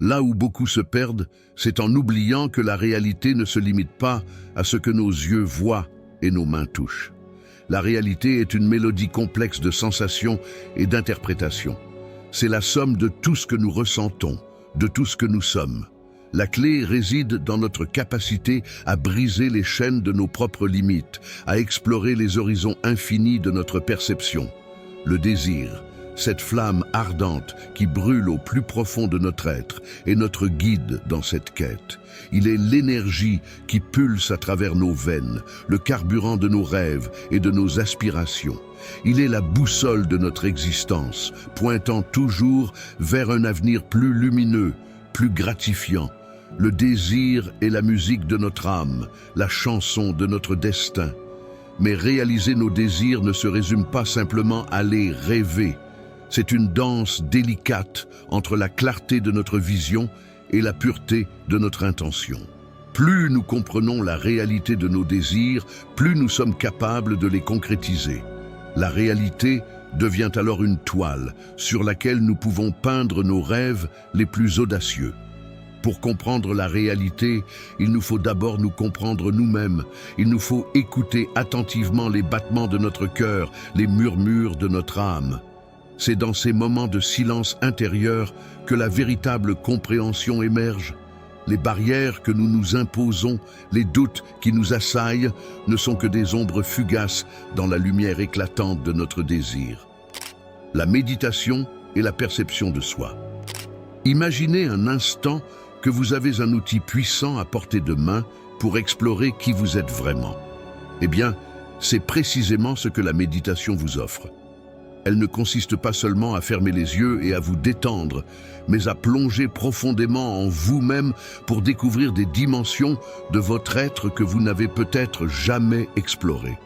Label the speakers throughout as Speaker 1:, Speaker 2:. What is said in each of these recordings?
Speaker 1: Là où beaucoup se perdent, c'est en oubliant que la réalité ne se limite pas à ce que nos yeux voient et nos mains touchent. La réalité est une mélodie complexe de sensations et d'interprétations. C'est la somme de tout ce que nous ressentons, de tout ce que nous sommes. La clé réside dans notre capacité à briser les chaînes de nos propres limites, à explorer les horizons infinis de notre perception. Le désir, cette flamme ardente qui brûle au plus profond de notre être, est notre guide dans cette quête. Il est l'énergie qui pulse à travers nos veines, le carburant de nos rêves et de nos aspirations. Il est la boussole de notre existence, pointant toujours vers un avenir plus lumineux, plus gratifiant. Le désir est la musique de notre âme, la chanson de notre destin. Mais réaliser nos désirs ne se résume pas simplement à les rêver. C'est une danse délicate entre la clarté de notre vision et la pureté de notre intention. Plus nous comprenons la réalité de nos désirs, plus nous sommes capables de les concrétiser. La réalité devient alors une toile sur laquelle nous pouvons peindre nos rêves les plus audacieux. Pour comprendre la réalité, il nous faut d'abord nous comprendre nous-mêmes. Il nous faut écouter attentivement les battements de notre cœur, les murmures de notre âme. C'est dans ces moments de silence intérieur que la véritable compréhension émerge. Les barrières que nous nous imposons, les doutes qui nous assaillent, ne sont que des ombres fugaces dans la lumière éclatante de notre désir. La méditation et la perception de soi. Imaginez un instant que vous avez un outil puissant à portée de main pour explorer qui vous êtes vraiment. Eh bien, c'est précisément ce que la méditation vous offre. Elle ne consiste pas seulement à fermer les yeux et à vous détendre, mais à plonger profondément en vous-même pour découvrir des dimensions de votre être que vous n'avez peut-être jamais explorées.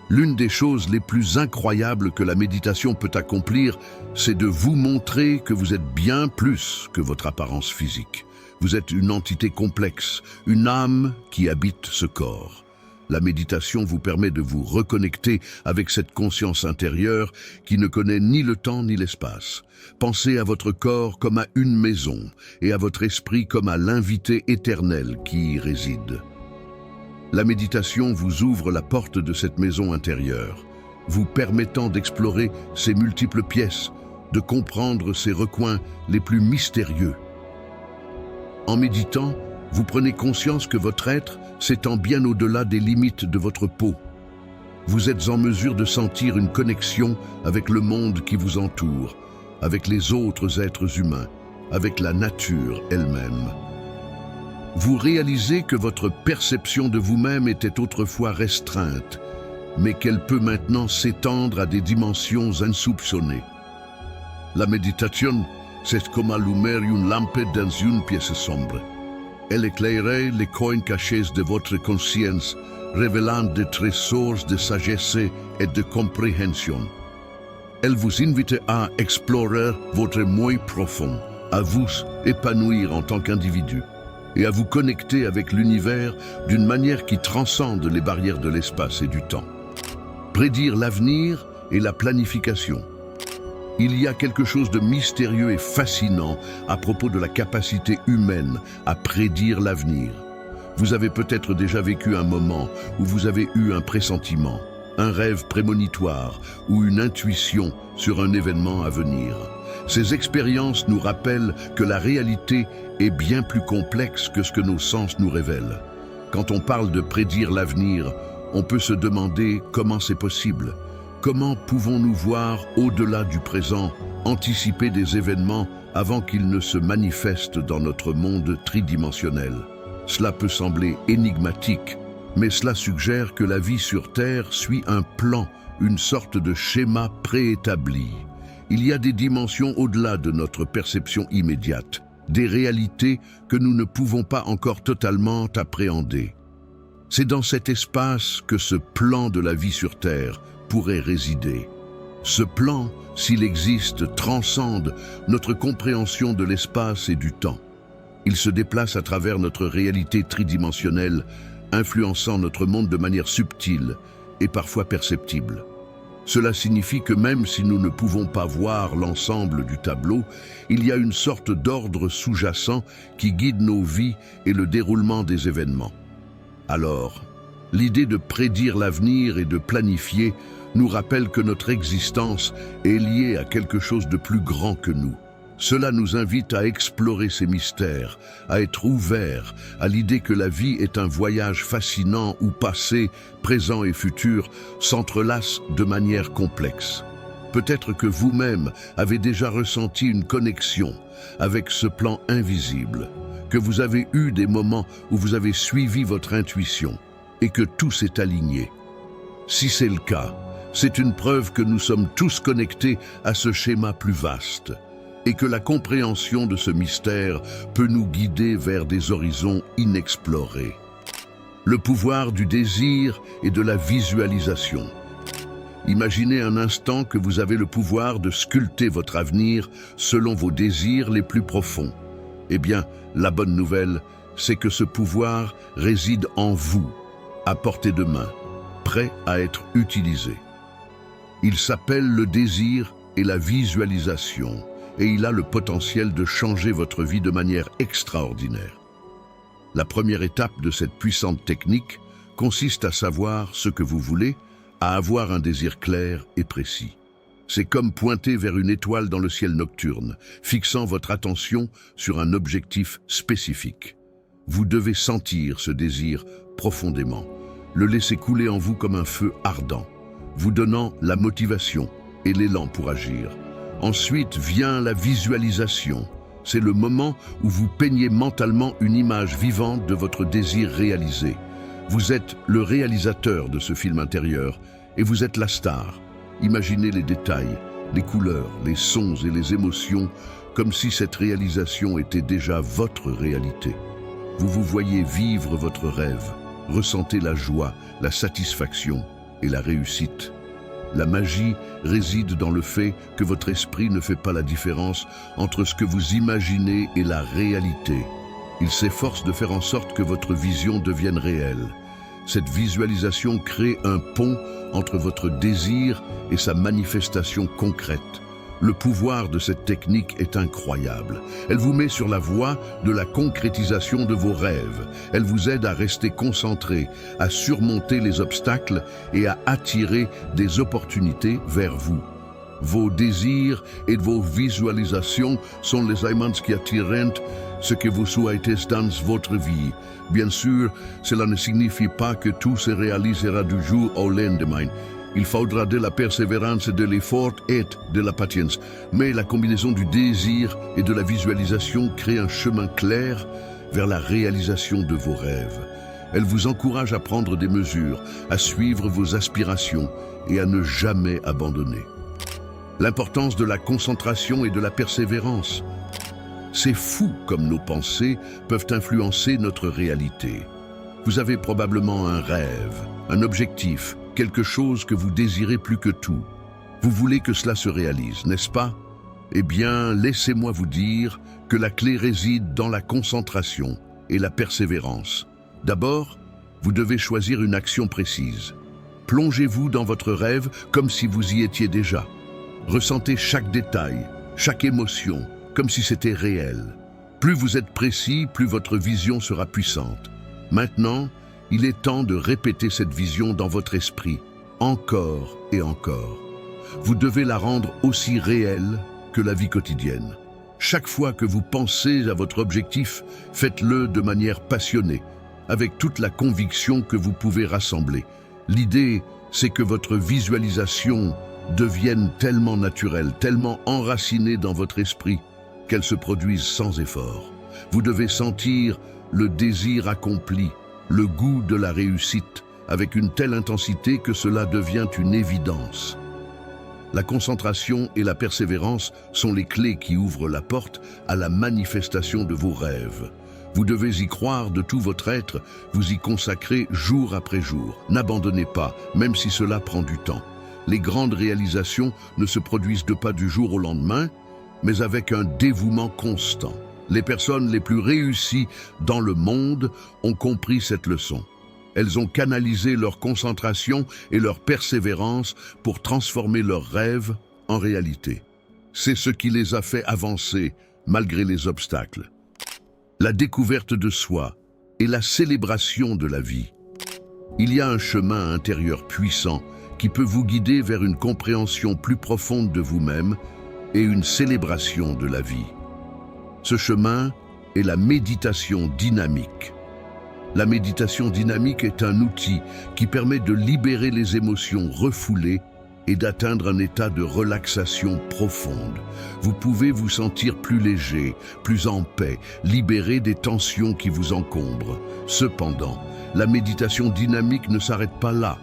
Speaker 1: L'une des choses les plus incroyables que la méditation peut accomplir, c'est de vous montrer que vous êtes bien plus que votre apparence physique. Vous êtes une entité complexe, une âme qui habite ce corps. La méditation vous permet de vous reconnecter avec cette conscience intérieure qui ne connaît ni le temps ni l'espace. Pensez à votre corps comme à une maison et à votre esprit comme à l'invité éternel qui y réside. La méditation vous ouvre la porte de cette maison intérieure, vous permettant d'explorer ses multiples pièces, de comprendre ses recoins les plus mystérieux. En méditant, vous prenez conscience que votre être s'étend bien au-delà des limites de votre peau. Vous êtes en mesure de sentir une connexion avec le monde qui vous entoure, avec les autres êtres humains, avec la nature elle-même. Vous réalisez que votre perception de vous-même était autrefois restreinte, mais qu'elle peut maintenant s'étendre à des dimensions insoupçonnées. La méditation, c'est comme allumer une lampe dans une pièce sombre. Elle éclairait les coins cachés de votre conscience, révélant des trésors de sagesse et de compréhension. Elle vous invite à explorer votre moi profond, à vous épanouir en tant qu'individu et à vous connecter avec l'univers d'une manière qui transcende les barrières de l'espace et du temps. Prédire l'avenir et la planification. Il y a quelque chose de mystérieux et fascinant à propos de la capacité humaine à prédire l'avenir. Vous avez peut-être déjà vécu un moment où vous avez eu un pressentiment, un rêve prémonitoire ou une intuition sur un événement à venir. Ces expériences nous rappellent que la réalité est bien plus complexe que ce que nos sens nous révèlent. Quand on parle de prédire l'avenir, on peut se demander comment c'est possible. Comment pouvons-nous voir au-delà du présent, anticiper des événements avant qu'ils ne se manifestent dans notre monde tridimensionnel? Cela peut sembler énigmatique, mais cela suggère que la vie sur Terre suit un plan, une sorte de schéma préétabli. Il y a des dimensions au-delà de notre perception immédiate, des réalités que nous ne pouvons pas encore totalement appréhender. C'est dans cet espace que ce plan de la vie sur Terre pourrait résider. Ce plan, s'il existe, transcende notre compréhension de l'espace et du temps. Il se déplace à travers notre réalité tridimensionnelle, influençant notre monde de manière subtile et parfois perceptible. Cela signifie que même si nous ne pouvons pas voir l'ensemble du tableau, il y a une sorte d'ordre sous-jacent qui guide nos vies et le déroulement des événements. Alors, l'idée de prédire l'avenir et de planifier nous rappelle que notre existence est liée à quelque chose de plus grand que nous. Cela nous invite à explorer ces mystères, à être ouverts à l'idée que la vie est un voyage fascinant où passé, présent et futur s'entrelacent de manière complexe. Peut-être que vous-même avez déjà ressenti une connexion avec ce plan invisible, que vous avez eu des moments où vous avez suivi votre intuition et que tout s'est aligné. Si c'est le cas, c'est une preuve que nous sommes tous connectés à ce schéma plus vaste, et que la compréhension de ce mystère peut nous guider vers des horizons inexplorés. Le pouvoir du désir et de la visualisation. Imaginez un instant que vous avez le pouvoir de sculpter votre avenir selon vos désirs les plus profonds. Eh bien, la bonne nouvelle, c'est que ce pouvoir réside en vous, à portée de main, prêt à être utilisé. Il s'appelle le désir et la visualisation. Et il a le potentiel de changer votre vie de manière extraordinaire. La première étape de cette puissante technique consiste à savoir ce que vous voulez, à avoir un désir clair et précis. C'est comme pointer vers une étoile dans le ciel nocturne, fixant votre attention sur un objectif spécifique. Vous devez sentir ce désir profondément, le laisser couler en vous comme un feu ardent, vous donnant la motivation et l'élan pour agir. Ensuite vient la visualisation. C'est le moment où vous peignez mentalement une image vivante de votre désir réalisé. Vous êtes le réalisateur de ce film intérieur et vous êtes la star. Imaginez les détails, les couleurs, les sons et les émotions comme si cette réalisation était déjà votre réalité. Vous vous voyez vivre votre rêve, ressentez la joie, la satisfaction et la réussite. La magie réside dans le fait que votre esprit ne fait pas la différence entre ce que vous imaginez et la réalité. Il s'efforce de faire en sorte que votre vision devienne réelle. Cette visualisation crée un pont entre votre désir et sa manifestation concrète. Le pouvoir de cette technique est incroyable. Elle vous met sur la voie de la concrétisation de vos rêves. Elle vous aide à rester concentré, à surmonter les obstacles et à attirer des opportunités vers vous. Vos désirs et vos visualisations sont les aimants qui attirent ce que vous souhaitez dans votre vie. Bien sûr, cela ne signifie pas que tout se réalisera du jour au lendemain. Il faudra de la persévérance, de l'effort et de la patience. Mais la combinaison du désir et de la visualisation crée un chemin clair vers la réalisation de vos rêves. Elle vous encourage à prendre des mesures, à suivre vos aspirations et à ne jamais abandonner. L'importance de la concentration et de la persévérance. C'est fou comme nos pensées peuvent influencer notre réalité. Vous avez probablement un rêve, un objectif, quelque chose que vous désirez plus que tout. Vous voulez que cela se réalise, n'est-ce pas? Eh bien, laissez-moi vous dire que la clé réside dans la concentration et la persévérance. D'abord, vous devez choisir une action précise. Plongez-vous dans votre rêve comme si vous y étiez déjà. Ressentez chaque détail, chaque émotion, comme si c'était réel. Plus vous êtes précis, plus votre vision sera puissante. Maintenant, il est temps de répéter cette vision dans votre esprit, encore et encore. Vous devez la rendre aussi réelle que la vie quotidienne. Chaque fois que vous pensez à votre objectif, faites-le de manière passionnée, avec toute la conviction que vous pouvez rassembler. L'idée, c'est que votre visualisation devienne tellement naturelle, tellement enracinée dans votre esprit, qu'elle se produise sans effort. Vous devez sentir le désir accompli, le goût de la réussite, avec une telle intensité que cela devient une évidence. La concentration et la persévérance sont les clés qui ouvrent la porte à la manifestation de vos rêves. Vous devez y croire de tout votre être, vous y consacrer jour après jour. N'abandonnez pas, même si cela prend du temps. Les grandes réalisations ne se produisent pas du jour au lendemain, mais avec un dévouement constant. Les personnes les plus réussies dans le monde ont compris cette leçon. Elles ont canalisé leur concentration et leur persévérance pour transformer leurs rêves en réalité. C'est ce qui les a fait avancer malgré les obstacles. La découverte de soi et la célébration de la vie. Il y a un chemin intérieur puissant qui peut vous guider vers une compréhension plus profonde de vous-même et une célébration de la vie. Ce chemin est la méditation dynamique. La méditation dynamique est un outil qui permet de libérer les émotions refoulées et d'atteindre un état de relaxation profonde. Vous pouvez vous sentir plus léger, plus en paix, libéré des tensions qui vous encombrent. Cependant, la méditation dynamique ne s'arrête pas là.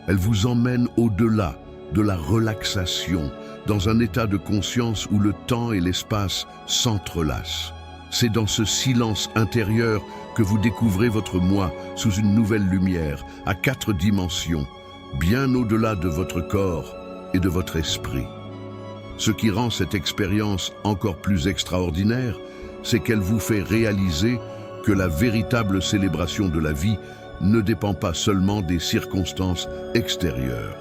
Speaker 1: Elle vous emmène au-delà de la relaxation, dans un état de conscience où le temps et l'espace s'entrelacent. C'est dans ce silence intérieur que vous découvrez votre moi sous une nouvelle lumière, à 4 dimensions, bien au-delà de votre corps et de votre esprit. Ce qui rend cette expérience encore plus extraordinaire, c'est qu'elle vous fait réaliser que la véritable célébration de la vie ne dépend pas seulement des circonstances extérieures.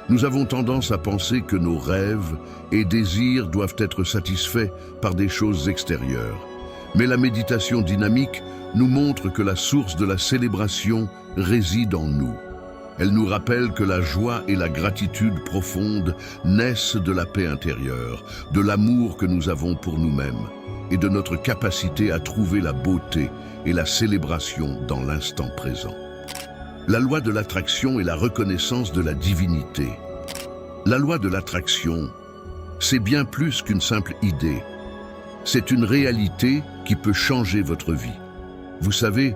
Speaker 1: Nous avons tendance à penser que nos rêves et désirs doivent être satisfaits par des choses extérieures. Mais la méditation dynamique nous montre que la source de la célébration réside en nous. Elle nous rappelle que la joie et la gratitude profonde naissent de la paix intérieure, de l'amour que nous avons pour nous-mêmes et de notre capacité à trouver la beauté et la célébration dans l'instant présent. La loi de l'attraction est la reconnaissance de la divinité. La loi de l'attraction, c'est bien plus qu'une simple idée. C'est une réalité qui peut changer votre vie. Vous savez,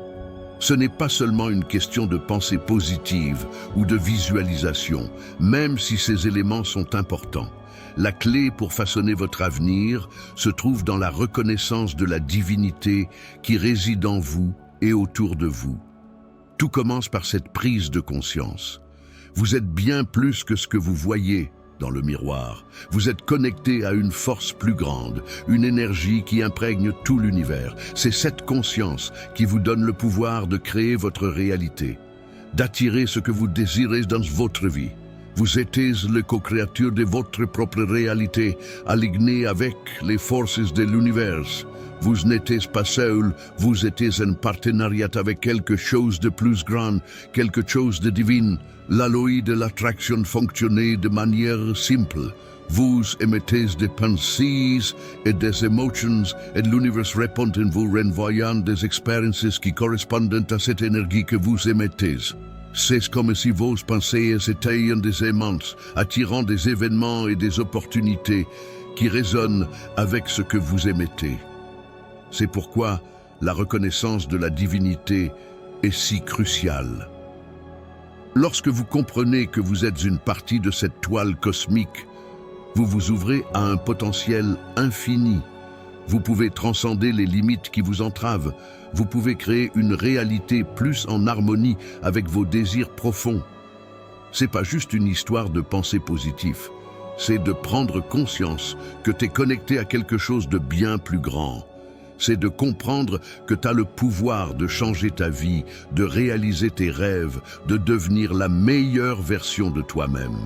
Speaker 1: ce n'est pas seulement une question de pensée positive ou de visualisation, même si ces éléments sont importants. La clé pour façonner votre avenir se trouve dans la reconnaissance de la divinité qui réside en vous et autour de vous. Tout commence par cette prise de conscience. Vous êtes bien plus que ce que vous voyez dans le miroir. Vous êtes connecté à une force plus grande, une énergie qui imprègne tout l'univers. C'est cette conscience qui vous donne le pouvoir de créer votre réalité, d'attirer ce que vous désirez dans votre vie. Vous êtes le co-créateur de votre propre réalité, aligné avec les forces de l'univers. Vous n'êtes pas seul, vous êtes en partenariat avec quelque chose de plus grand, quelque chose de divin. La loi de l'attraction fonctionne de manière simple. Vous émettez des pensées et des émotions et l'univers répond en vous renvoyant des expériences qui correspondent à cette énergie que vous émettez. C'est comme si vos pensées étaient des aimants, attirant des événements et des opportunités qui résonnent avec ce que vous émettez. C'est pourquoi la reconnaissance de la divinité est si cruciale. Lorsque vous comprenez que vous êtes une partie de cette toile cosmique, vous vous ouvrez à un potentiel infini. Vous pouvez transcender les limites qui vous entravent. Vous pouvez créer une réalité plus en harmonie avec vos désirs profonds. C'est pas juste une histoire de pensée positive. C'est de prendre conscience que tu es connecté à quelque chose de bien plus grand. C'est de comprendre que tu as le pouvoir de changer ta vie, de réaliser tes rêves, de devenir la meilleure version de toi-même.